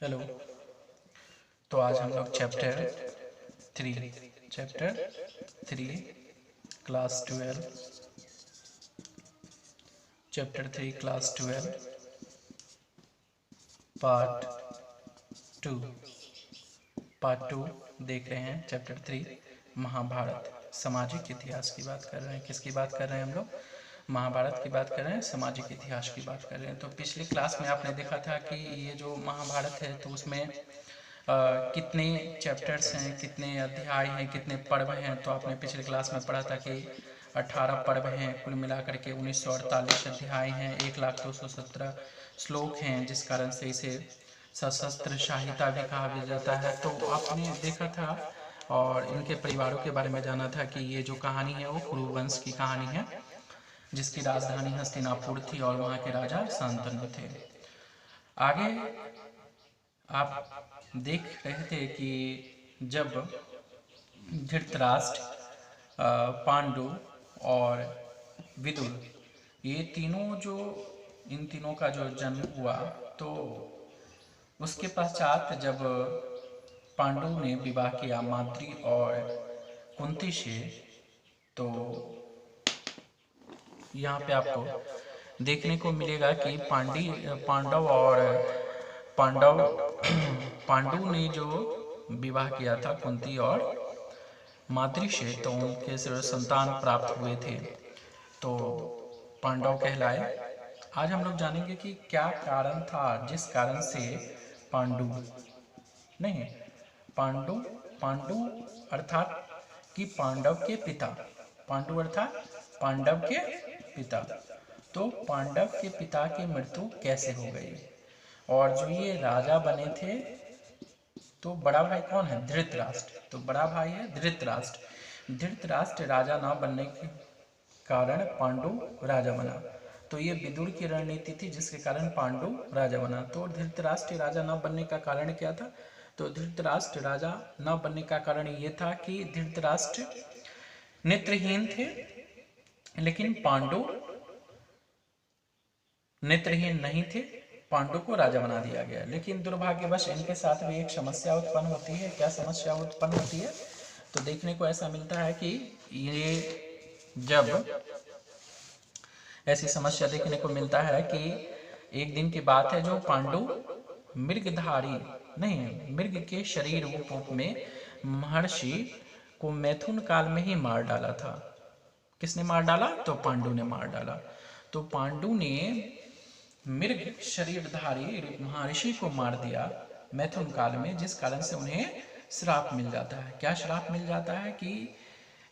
Hello. तो आज हम लोग three chapter three class 12 part two देख रहे हैं। चैप्टर 3 महाभारत, सामाजिक इतिहास की बात कर रहे हैं। किसकी बात कर रहे हैं हम लोग? महाभारत की बात कर रहे हैं, सामाजिक इतिहास की बात कर रहे हैं। तो पिछली क्लास में आपने देखा था कि ये जो महाभारत है तो उसमें कितने चैप्टर्स हैं, कितने अध्याय हैं, कितने पर्व हैं। तो आपने पिछले क्लास में पढ़ा था कि 18 पर्व हैं, कुल मिलाकर के 1948 अध्याय हैं, 1,02,17 श्लोक हैं, जिस कारण से इसे सशस्त्र शाहिता भी कहा जाता है। तो आपने देखा था और इनके परिवारों के बारे में जाना था कि ये जो कहानी है वो कुरुवंश की कहानी है, जिसकी राजधानी हस्तिनापुर थी और वहाँ के राजा शांतनु थे। आगे आप देख रहे थे कि जब धृतराष्ट्र, पांडु और विदुर, ये तीनों जो इन तीनों का जो जन्म हुआ, तो उसके पश्चात जब पांडु ने विवाह किया माद्री और कुंती से, तो यहाँ पे आपको देखने को मिलेगा कि पांडव पांडु ने जो विवाह किया था कुंती और माद्री से, तो उनके से संतान प्राप्त हुए थे, तो पांडव कहलाए। आज हम लोग जानेंगे कि क्या कारण था जिस कारण से पांडु नहीं पांडु पांडु अर्थात कि पांडव के पिता, पांडु अर्थात पांडव के पिता, तो पांडव के पिता की मृत्यु कैसे हो गई। और जो ये राजा बने थे, तो बड़ा भाई कौन है? धृतराष्ट्र। तो बड़ा भाई है धृतराष्ट्र। धृतराष्ट्र राजा ना बनने के कारण पांडु राजा बना। तो ये विदुर की रणनीति थी जिसके कारण पांडु राजा बना। तो धृतराष्ट्र राजा न बनने का कारण क्या था? तो धृतराष्ट्र राजा न बनने का कारण ये था कि धृतराष्ट्र नेत्रहीन थे, लेकिन पांडु नेत्रहीन नहीं थे। पांडु को राजा बना दिया गया, लेकिन दुर्भाग्यवश इनके साथ भी एक समस्या उत्पन्न होती है। क्या समस्या उत्पन्न होती है? तो देखने को ऐसा मिलता है कि ये जब ऐसी समस्या देखने को मिलता है कि एक दिन की बात है, जो पांडु मृगधारी नहीं मृग के शरीर रूप में महर्षि को मैथुन काल में ही मार डाला था। किसने मार डाला? तो पांडु ने मार डाला। तो पांडु ने मृग शरीरधारी महर्षि को मार दिया मैथुन काल में, जिस कारण से उन्हें श्राप मिल जाता है। क्या श्राप मिल जाता है? कि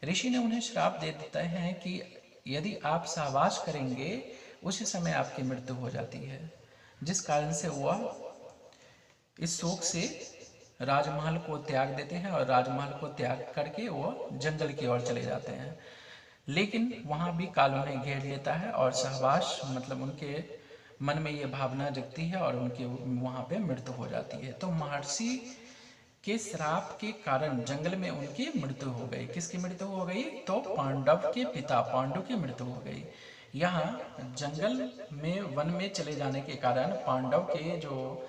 ऋषि ने उन्हें श्राप दे देते हैं कि यदि आप सहवास करेंगे उसी समय आपकी मृत्यु हो जाती है। जिस कारण से वह इस शोक से राजमहल को त्याग देते हैं और राजमहल को त्याग करके वो जंगल की ओर चले जाते हैं। लेकिन वहाँ भी काल उन्हें घेर लेता है और सहवास मतलब उनके मन में ये भावना जगती है और उनके वहाँ पे मृत्यु हो जाती है। तो महर्षि के श्राप के कारण जंगल में उनकी मृत्यु हो गई। किसकी मृत्यु हो गई? तो पांडव के पिता पांडु की मृत्यु हो गई। यहाँ जंगल में वन में चले जाने के कारण पांडव के जो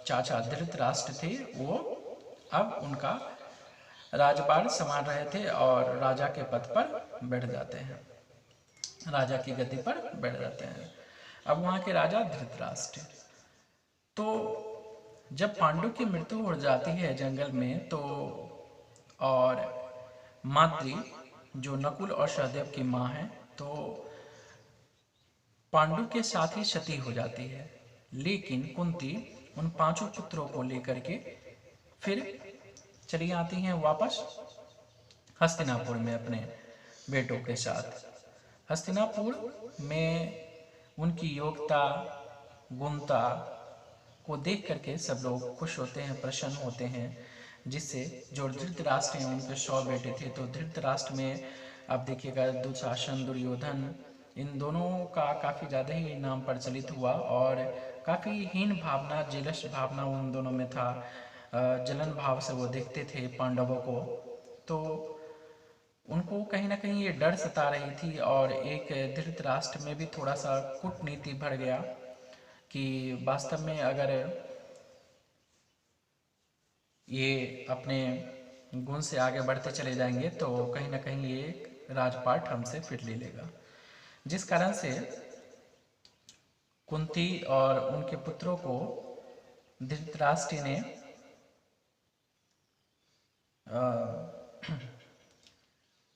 चाचा धृतराष्ट्र थे, वो अब उनका राजपाट संभाल रहे थे और राजा के पद पर बैठ जाते हैं, राजा की गद्दी पर बैठ जाते हैं। अब वहाँ के राजा धृतराष्ट्र। तो जब पांडु की मृत्यु हो जाती है जंगल में, तो और माद्री जो नकुल और सहदेव की माँ है, तो पांडु के साथ ही सती हो जाती है। लेकिन कुंती उन पांचों पुत्रों को लेकर के फिर चली आती हैं वापस हस्तिनापुर में अपने बेटों के साथ। हस्तिनापुर में उनकी योग्यता गुणता को देख करके सब लोग खुश होते हैं, प्रसन्न होते हैं। जिससे जो धृतराष्ट्र हैं उनके 100 बेटे थे, तो धृतराष्ट्र में आप देखिएगा दुशासन, दुर्योधन, इन दोनों का काफ़ी ज़्यादा ही नाम प्रचलित हुआ और काफ़ी हीन भावना, जेलस भावना उन दोनों में था। जलन भाव से वो देखते थे पांडवों को। तो उनको कहीं ना कहीं ये डर सता रही थी और एक धृतराष्ट्र में भी थोड़ा सा कूटनीति भर गया कि वास्तव में अगर ये अपने गुण से आगे बढ़ते चले जाएंगे तो कहीं ना कहीं ये राजपाट हमसे फिर ले लेगा। जिस कारण से कुंती और उनके पुत्रों को धृतराष्ट्र ने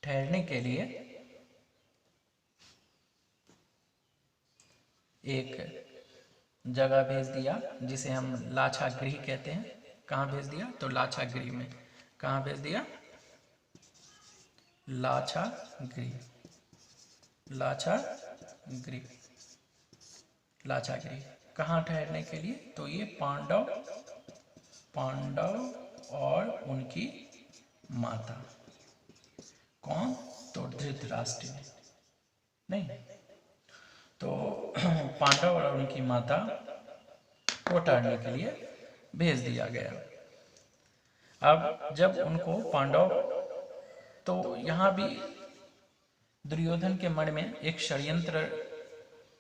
ठहरने के लिए एक जगह भेज दिया, जिसे हम लाछा गृह कहते हैं। कहाँ भेज दिया? तो लाछा गृह में। कहाँ भेज दिया? लाछा गृह, लाछा गृह, लाछा गृह। कहाँ ठहरने के लिए? तो ये पांडव और उनकी माता। कौन? तो धृतराष्ट्र नहीं, तो पांडव और उनकी माता को ठहरने के लिए भेज दिया गया। अब जब उनको पांडव, तो यहाँ भी दुर्योधन के मन में एक षड्यंत्र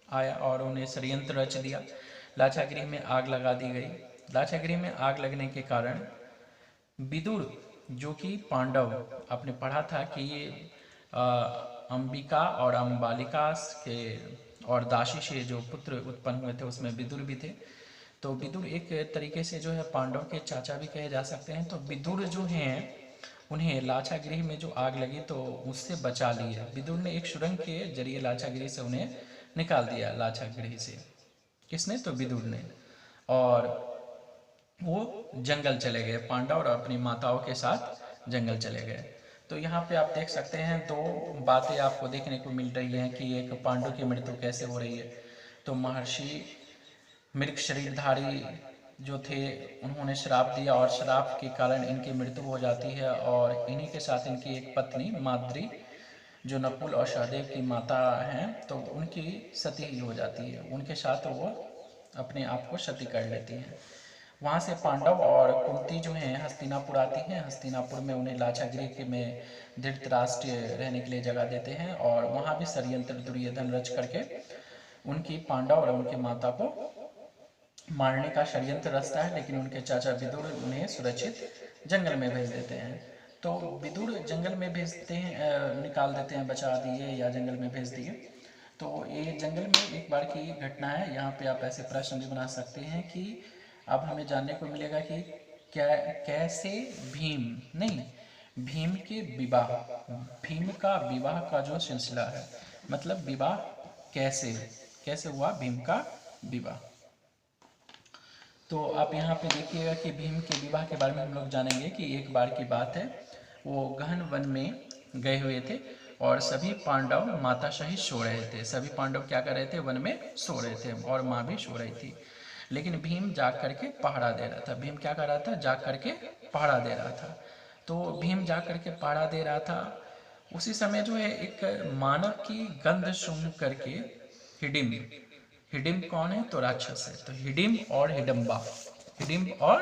आया और उन्हें षड्यंत्र रच दिया। लाक्षागृह में आग लगा दी गई। लाक्षागृह में आग लगने के कारण विदुर, जो कि पांडव, आपने पढ़ा था कि ये अंबिका और अंबालिका के और दासी से जो पुत्र उत्पन्न हुए थे उसमें विदुर भी थे। तो विदुर एक तरीके से जो है पांडव के चाचा भी कहे जा सकते हैं। तो विदुर जो हैं उन्हें लाक्षागृह में जो आग लगी तो उससे बचा लिया। विदुर ने एक सुरंग के जरिए लाक्षागृह से उन्हें निकाल दिया। लाक्षागृह से किसने? तो विदुर ने। और वो जंगल चले गए, पांडव और अपनी माताओं के साथ जंगल चले गए। तो यहाँ पे आप देख सकते हैं दो बातें आपको देखने को मिल रही हैं कि एक पांडु की मृत्यु कैसे हो रही है। तो महर्षि मृग शरीरधारी जो थे उन्होंने श्राप दिया और श्राप के कारण इनकी मृत्यु हो जाती है। और इन्हीं के साथ इनकी एक पत्नी माद्री, जो नकुल और सहदेव की माता हैं, तो उनकी सती हो जाती है। उनके साथ वो अपने आप को सती कर लेती हैं। वहाँ से पांडव और कुंती जो हैं हस्तिनापुर आती हैं। हस्तिनापुर में उन्हें लाक्षागृह में धृतराष्ट्र रहने के लिए जगह देते हैं और वहाँ भी षड्यंत्र दुर्योधन रच करके उनकी पांडव और उनकी माता को मारने का षड्यंत्र रचता है। लेकिन उनके चाचा विदुर उन्हें सुरक्षित जंगल में भेज देते हैं। तो विदुर जंगल में भेजते हैं, निकाल देते हैं, बचा दिए या जंगल में भेज दिए। तो ये जंगल में एक बार की घटना है। यहाँ पे आप ऐसे प्रश्न भी बना सकते हैं कि अब हमें जानने को मिलेगा कि कैसे भीम नहीं, भीम के विवाह, भीम का विवाह का जो सिलसिला है, मतलब विवाह कैसे कैसे हुआ भीम का विवाह। तो आप यहाँ पे देखिएगा कि भीम के विवाह के बारे में हम लोग जानेंगे कि एक बार की बात है, वो गहन वन में गए हुए थे और सभी पांडव माता सहित सो रहे थे। सभी पांडव क्या कर रहे थे? वन में सो रहे थे और माँ भी सो रही थी। लेकिन भीम जाग करके पहरा दे रहा था। भीम क्या कर रहा था? जाग करके पहरा दे रहा था। तो भीम जाग करके पहरा दे रहा था। उसी समय जो है एक मानव की गंध सूंघ करके हिडिम, हिडिम कौन है? तो राक्षस है। तो हिडिम और हिडम्बा, हिडिम और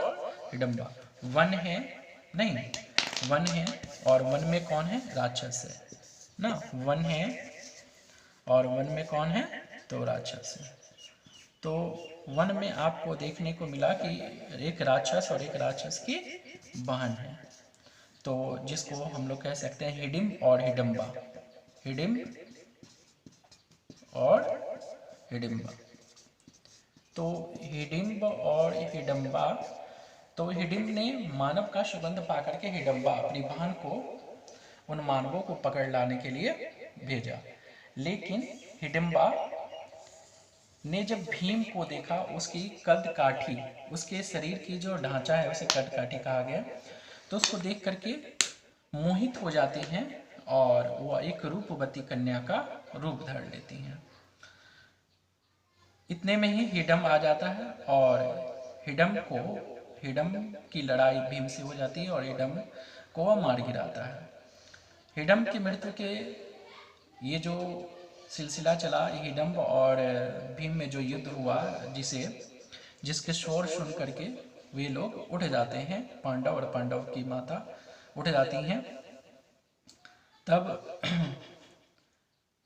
हिडम्बा वन है नहीं, वन है और वन में कौन है? राक्षस है ना। वन है और वन में कौन है? तो राक्षस है। तो वन में आपको देखने को मिला कि एक राक्षस और एक राक्षस की बहन है, तो जिसको हम लोग कह सकते हैं हिडिम और हिडम्बा, हिडिम और हिडिम्बा। तो हिडिम्ब और हिडम्बा, तो हिडिम्ब ने मानव का सुगंध पाकर के हिडम्बा अपनी बहन को, उन मानवों को पकड़ लाने के लिए भेजा। लेकिन हिडिम्बा ने जब भीम को देखा, उसकी कद काठी, उसके शरीर की जो ढांचा है उसे कद काठी कहा गया, तो उसको देख करके मोहित हो जाते हैं और वह एक रूपवती कन्या का रूप धर लेती हैं। इतने में ही हिडम आ जाता है और हिडम की लड़ाई भीम से हो जाती है और हिडम को वह मार गिराता है। हिडम की मृत्यु के ये जो सिलसिला चला, हिडम्ब और भीम में जो युद्ध हुआ, जिसके शोर सुन करके वे लोग उठ जाते हैं, पांडव और पांडव की माता उठ जाती हैं। तब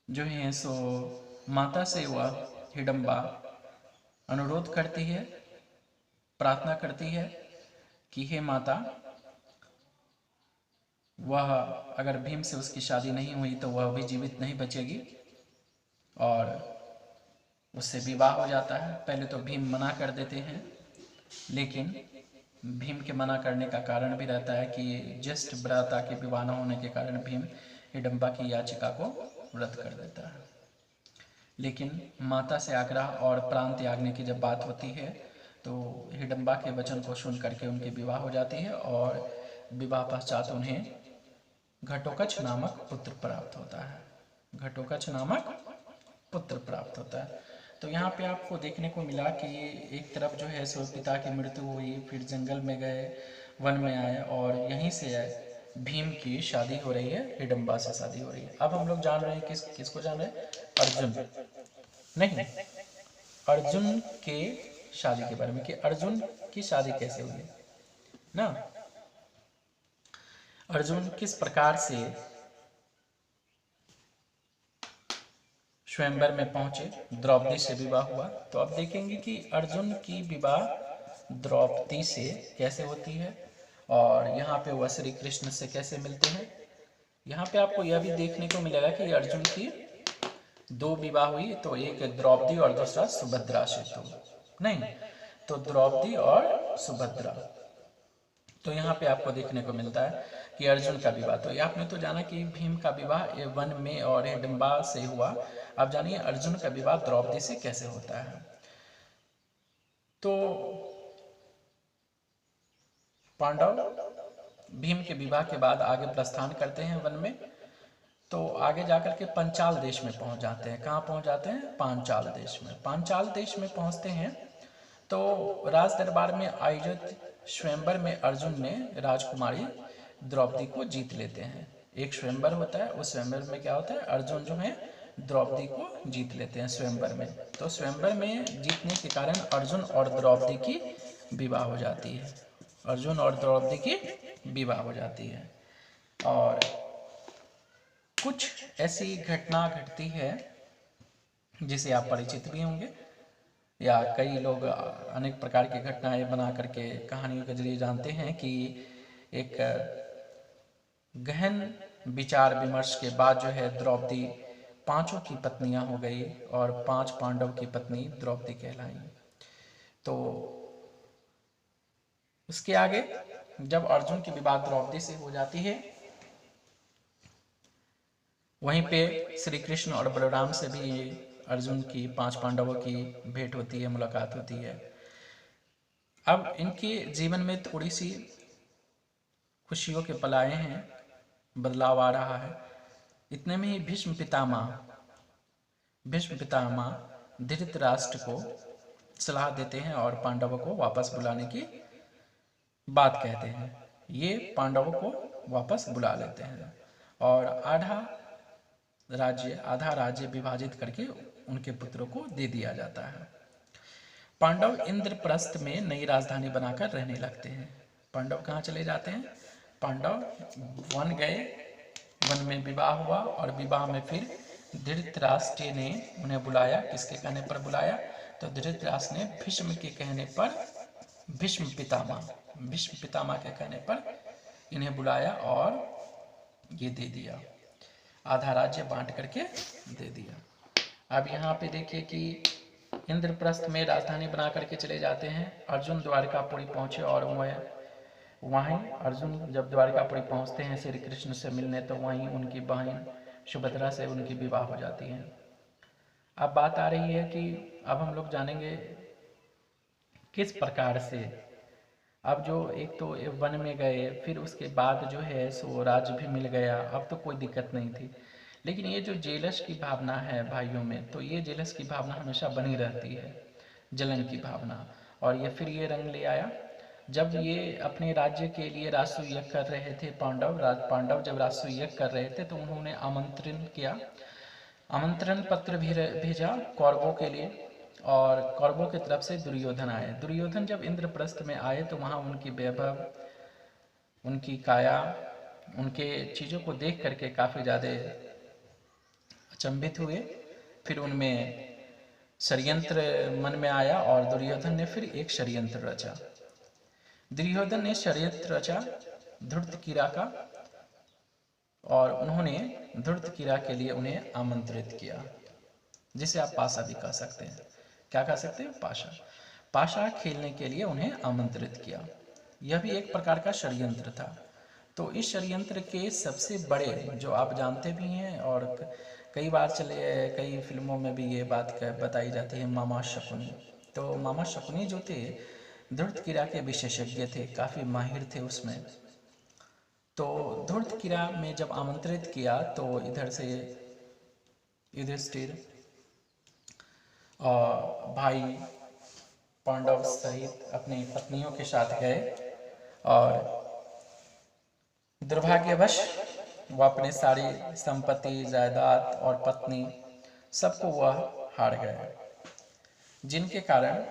जो है सो माता से वह हिडम्बा अनुरोध करती है, प्रार्थना करती है कि हे माता, वह अगर भीम से उसकी शादी नहीं हुई तो वह भी जीवित नहीं बचेगी, और उससे विवाह हो जाता है। पहले तो भीम मना कर देते हैं, लेकिन भीम के मना करने का कारण भी रहता है कि ज्येष्ठ भ्राता के विवाह न होने के कारण भीम हिडम्बा की याचिका को रद्द कर देता है। लेकिन माता से आग्रह और प्राण त्यागने की जब बात होती है तो हिडम्बा के वचन को सुन करके उनकी विवाह हो जाती है, और विवाह पश्चात उन्हें घटोत्कच नामक पुत्र प्राप्त होता है। घटोत्कच नामक पुत्र प्राप्त होता है। तो यहाँ पे आपको देखने को मिला कि एक तरफ जो है सो पिता की मृत्यु हुई, फिर जंगल में गए, वन में आए, और यहीं से भीम की शादी हो रही है, हिडम्बा से शादी हो रही है। अब हम लोग जान रहे हैं किसको जान रहे हैं? अर्जुन नहीं, अर्जुन के शादी के बारे में, कि अर्जुन की शादी कैसे हुई ना, अर्जुन किस प्रकार से स्वयंवर में पहुंचे, द्रौपदी से विवाह हुआ। तो अब देखेंगे कि अर्जुन की विवाह द्रौपदी से कैसे होती है, और यहाँ पे वह श्री कृष्ण से कैसे मिलते हैं। यहाँ पे आपको यह भी देखने को मिलेगा कि अर्जुन की दो विवाह हुई, तो एक द्रौपदी और दूसरा सुभद्रा से, तो नहीं, तो द्रौपदी और सुभद्रा। तो यहाँ पे आपको देखने को मिलता है कि अर्जुन का विवाह, तो आपने तो जाना कि भीम का विवाह वन में और हिडम्बा से हुआ। अब जानिए अर्जुन का विवाह द्रौपदी से कैसे होता है। तो पांडव भीम के विवाह के बाद आगे प्रस्थान करते हैं वन में, तो आगे जाकर के पंचाल देश में पहुंच जाते हैं। कहाँ पहुंच जाते हैं? पांचाल देश में। पांचाल देश में पहुंचते हैं तो राज दरबार में आयोजित स्वयंवर में अर्जुन ने राजकुमारी द्रौपदी को जीत लेते हैं। एक स्वयंवर होता है, उस स्वयंवर में क्या होता है, अर्जुन जो है द्रौपदी को जीत लेते हैं स्वयंवर में। तो स्वयंवर में जीतने के कारण अर्जुन और द्रौपदी की विवाह हो जाती है। अर्जुन और द्रौपदी की विवाह हो जाती है, और कुछ ऐसी घटना घटती है जिसे आप परिचित भी होंगे, या कई लोग अनेक प्रकार की घटनाएं बना करके कहानियों के जरिए जानते हैं कि एक गहन विचार विमर्श के बाद जो है द्रौपदी पांचों की पत्नियां हो गई, और 5 पांडव की पत्नी द्रौपदी कहलाई। तो उसके आगे जब अर्जुन की विवाह द्रौपदी से हो जाती है, वहीं पे श्री कृष्ण और बलराम से भी अर्जुन की 5 पांडवों की भेंट होती है, मुलाकात होती है। अब इनके जीवन में थोड़ी सी खुशियों के पल आए हैं, बदलाव आ रहा है। इतने में ही भीष्म पितामह धृतराष्ट्र को सलाह देते हैं और पांडवों को वापस बुलाने की बात कहते हैं। ये पांडवों को वापस बुला लेते हैं, और आधा राज्य विभाजित करके उनके पुत्रों को दे दिया जाता है। पांडव इंद्रप्रस्थ में नई राजधानी बनाकर रहने लगते हैं। पांडव कहाँ चले जाते हैं? पांडव वन गए, वन में विवाह हुआ, और विवाह में फिर धृतराष्ट्र ने उन्हें बुलाया। किसके कहने पर बुलाया? तो धृतराष्ट्र ने भीष्म के कहने पर, भीष्म पितामह के कहने पर इन्हें बुलाया और ये दे दिया, आधा राज्य बांट करके दे दिया। अब यहाँ पे देखिए कि इंद्रप्रस्थ में राजधानी बना करके चले जाते हैं। अर्जुन द्वारकापुरी पहुंचे, और वहीं अर्जुन जब द्वारकापुरी पहुंचते हैं श्री कृष्ण से मिलने, तो वहीं उनकी बहन सुभद्रा से उनकी विवाह हो जाती है। अब बात आ रही है कि अब हम लोग जानेंगे किस प्रकार से, अब जो एक तो वन में गए, फिर उसके बाद जो है सो राज्य भी मिल गया, अब तो कोई दिक्कत नहीं थी। लेकिन ये जो जेलस की भावना है भाइयों में, तो ये जेलस की भावना हमेशा बनी रहती है, जलन की भावना। और ये फिर ये रंग ले आया जब ये अपने राज्य के लिए राष्ट्रीय यज्ञ कर रहे थे। पांडव जब राष्ट्रीय यज्ञ कर रहे थे तो उन्होंने आमंत्रण पत्र भी भेजा कौरवों के लिए, और कौरवों की तरफ से दुर्योधन आए। दुर्योधन जब इंद्रप्रस्थ में आए तो वहाँ उनकी वैभव, उनकी काया, उनके चीज़ों को देख करके काफ़ी ज़्यादा अचंभित हुए। फिर उनमें षड्यंत्र मन में आया, और दुर्योधन ने फिर एक षड्यंत्र रचा। दुर्योधन ने षड्यंत्र रचा धृतकीरा का, और उन्होंने धृतकीरा के लिए उन्हें आमंत्रित किया, जिसे आप पाशा भी कह सकते हैं। क्या कह सकते हैं? पाशा। पाशा खेलने के लिए उन्हें आमंत्रित किया। यह भी एक प्रकार का षड्यंत्र था। तो इस षड्यंत्र के सबसे बड़े, जो आप जानते भी हैं और कई बार कई फिल्मों में भी ये बात बताई जाती है, मामा शकुनी। तो मामा शकुनी जो थे धृतकीरा के विशेषज्ञ थे, काफ़ी माहिर थे उसमें। तो धृतकीरा में जब आमंत्रित किया तो इधर से युधिष्ठिर और भाई पांडव सहित अपनी पत्नियों के साथ गए, और दुर्भाग्यवश वह अपने सारी संपत्ति, जायदाद और पत्नी सबको वह हार गए, जिनके कारण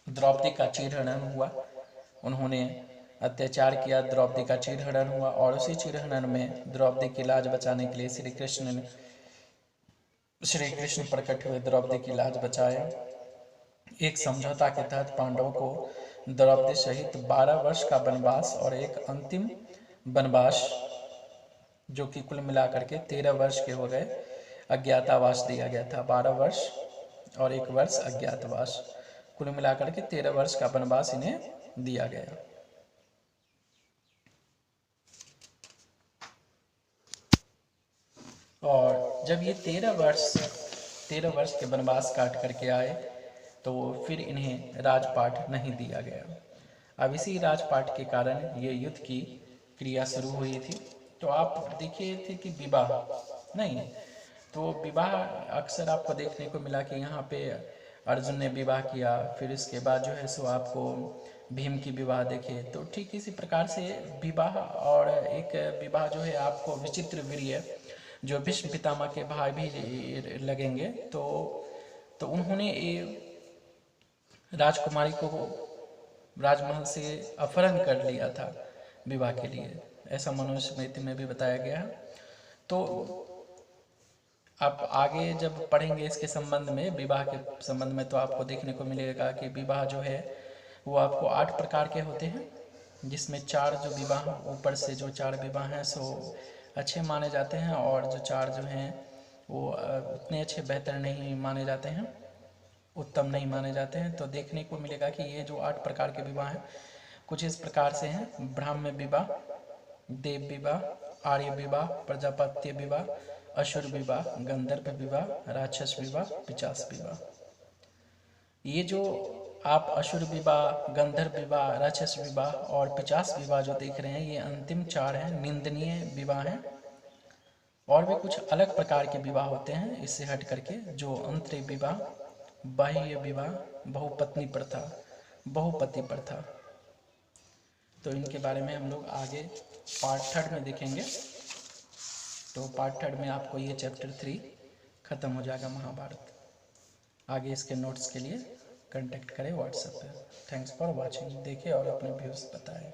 द्रौपदी का चीरहरण हुआ। उन्होंने अत्याचार किया, द्रौपदी का चीरहरण हुआ, और उसी चीरहरण में द्रौपदी की लाज बचाने के लिए श्री कृष्ण प्रकट हुए, द्रौपदी की लाज बचाए। एक समझौता के तहत पांडवों को द्रौपदी सहित 12 वर्ष का वनवास और एक अंतिम वनवास, जो कि कुल मिलाकर के 13 वर्ष के हो गए, अज्ञातवास दिया गया था। 12 वर्ष और 1 वर्ष अज्ञातवास, कुल मिलाकर के 13 वर्ष का वनवास इन्हें दिया गया। और जब ये 13 वर्ष के वनवास काट करके आए, तो फिर इन्हें राजपाट नहीं दिया गया। अब इसी राजपाट के कारण ये युद्ध की क्रिया शुरू हुई थी। तो आप देखिए थे कि विवाह नहीं, तो विवाह अक्सर आपको देखने को मिला कि यहाँ पे अर्जुन ने विवाह किया, फिर इसके बाद जो है सो आपको भीम की विवाह देखे। तो ठीक इसी प्रकार से विवाह, और एक विवाह जो है आपको विचित्र वीर्य, जो भीष्म पितामह के भाई भी लगेंगे, तो उन्होंने राजकुमारी को राजमहल से अपहरण कर लिया था विवाह के लिए, ऐसा मनुस्मृति में भी बताया गया है। तो आप आगे जब पढ़ेंगे इसके संबंध में, विवाह के संबंध में, तो आपको देखने को मिलेगा कि विवाह जो है वो आपको 8 प्रकार के होते हैं, जिसमें 4 जो विवाह ऊपर से जो 4 विवाह हैं सो अच्छे माने जाते हैं, और जो 4 जो हैं वो उतने अच्छे बेहतर नहीं माने जाते हैं, उत्तम नहीं माने जाते हैं। तो देखने को मिलेगा कि ये जो 8 प्रकार के विवाह हैं कुछ इस प्रकार से हैं: ब्राह्मण विवाह, देव विवाह, आर्य विवाह, प्रजापत्य विवाह, असुर विवाह, गंधर्व विवाह, राक्षस विवाह, पिशाच विवाह। ये जो आप असुर विवाह, गंधर्व विवाह, राक्षस विवाह और पिशाच विवाह जो देख रहे हैं, ये अंतिम 4 हैं, निंदनीय विवाह हैं। और भी कुछ अलग प्रकार के विवाह होते हैं इससे हट करके, जो अंतरंग विवाह, बाह्य विवाह, बहुपत्नी प्रथा, बहुपति प्रथा। तो इनके बारे में हम लोग आगे पार्ट 3 में देखेंगे। तो पार्ट 3 में आपको ये चैप्टर 3 खत्म हो जाएगा, महाभारत। आगे इसके नोट्स के लिए कांटेक्ट करें व्हाट्सएप पे। Thanks for watching. देखें और अपने व्यूज़ बताएं।